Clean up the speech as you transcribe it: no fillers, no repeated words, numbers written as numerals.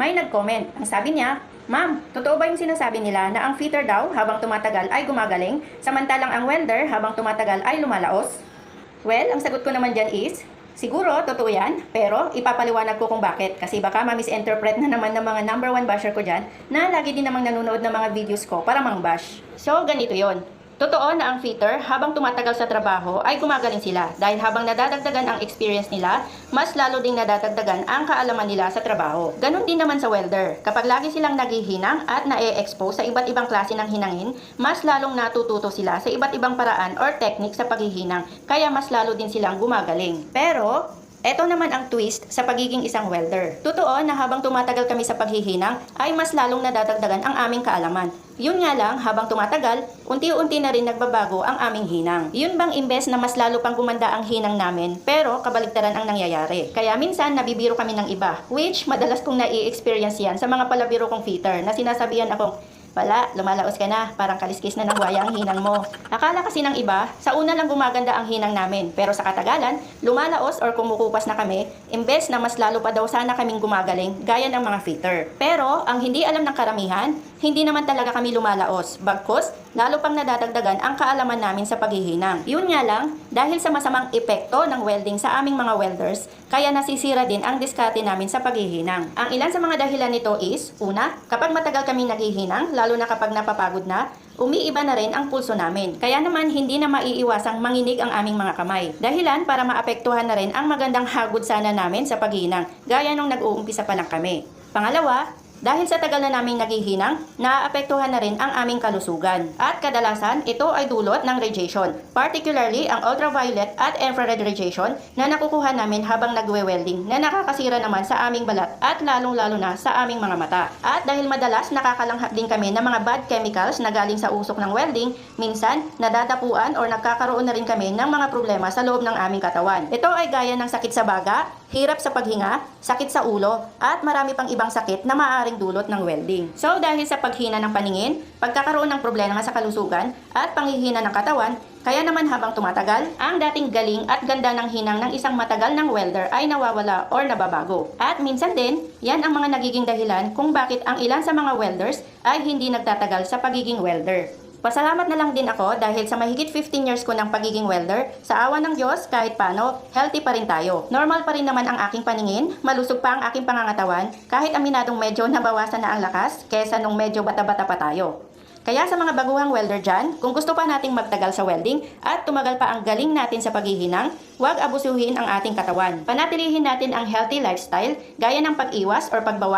May nag-comment. Ang sabi niya, "Ma'am, totoo ba yung sinasabi nila na ang fitter daw habang tumatagal ay gumagaling, samantalang ang welder habang tumatagal ay lumalaos?" Well, ang sagot ko naman dyan is, siguro, totoo yan, pero ipapaliwanag ko kung bakit. Kasi baka ma-misinterpret na naman ng mga number one basher ko dyan na lagi din namang nanonood ng mga videos ko para mang-bash. So, ganito yon. Totoo na ang fitter, habang tumatagal sa trabaho, ay gumagaling sila dahil habang nadadagdagan ang experience nila, mas lalo ding nadadagdagan ang kaalaman nila sa trabaho. Ganon din naman sa welder. Kapag lagi silang naghihinang at na-expose sa iba't ibang klase ng hinangin, mas lalong natututo sila sa iba't ibang paraan or technique sa paghihinang, kaya mas lalo din silang gumagaling. Pero, eto naman ang twist sa pagiging isang welder. Totoo na habang tumatagal kami sa paghihinang, ay mas lalong nadadagdagan ang aming kaalaman. Yun nga lang, habang tumatagal, unti-unti na rin nagbabago ang aming hinang. Yun bang imbes na mas lalo pang gumanda ang hinang namin, pero kabaligtaran ang nangyayari. Kaya minsan nabibiro kami ng iba, which madalas kong nai-experience yan sa mga palabiro kong fitter na sinasabihan akong, "Wala, lumalaos ka na, parang kaliskis na ng buhaya ang hinang mo." Akala kasi ng iba, sa una lang gumaganda ang hinang namin, pero sa katagalan, lumalaos or kumukupas na kami, imbes na mas lalo pa daw sana kaming gumagaling, gaya ng mga fitter. Pero, ang hindi alam ng karamihan, hindi naman talaga kami lumalaos, bagkus, lalo pang nadadagdagan ang kaalaman namin sa paghihinang. Yun nga lang, dahil sa masamang epekto ng welding sa aming mga welders, kaya nasisira din ang diskarte namin sa paghihinang. Ang ilan sa mga dahilan nito is, una, kapag matagal kami naghihinang, lalo na kapag napapagod na, umiiba na rin ang pulso namin. Kaya naman hindi na maiiwasang manginig ang aming mga kamay. Dahilan para maapektuhan na rin ang magandang hagod sana namin sa paghihinang, gaya nung nag-uumpisa pa lang kami. Pangalawa, dahil sa tagal na naming naghihinang, naaapektuhan na rin ang aming kalusugan. At kadalasan, ito ay dulot ng radiation, particularly ang ultraviolet at infrared radiation na nakukuha namin habang nagwe-welding na nakakasira naman sa aming balat at lalong-lalo na sa aming mga mata. At dahil madalas nakakalanghap din kami ng mga bad chemicals na galing sa usok ng welding, minsan nadadapuan or nagkakaroon na rin kami ng mga problema sa loob ng aming katawan. Ito ay gaya ng sakit sa baga, hirap sa paghinga, sakit sa ulo, at marami pang ibang sakit na maaaring dulot ng welding. So dahil sa paghina ng paningin, pagkakaroon ng problema sa kalusugan, at panghihina ng katawan, kaya naman habang tumatagal, ang dating galing at ganda ng hinang ng isang matagal ng welder ay nawawala or nababago. At minsan din, yan ang mga nagiging dahilan kung bakit ang ilan sa mga welders ay hindi nagtatagal sa pagiging welder. Pasalamat na lang din ako dahil sa mahigit 15 years ko ng pagiging welder, sa awa ng Diyos kahit paano, healthy pa rin tayo. Normal pa rin naman ang aking paningin, malusog pa ang aking pangangatawan, kahit aminadong medyo nabawasan na ang lakas kesa nung medyo bata-bata pa tayo. Kaya sa mga baguhang welder dyan, kung gusto pa nating magtagal sa welding at tumagal pa ang galing natin sa paghihinang, huwag abusuhin ang ating katawan. Panatilihin natin ang healthy lifestyle gaya ng pag-iwas or pagbawas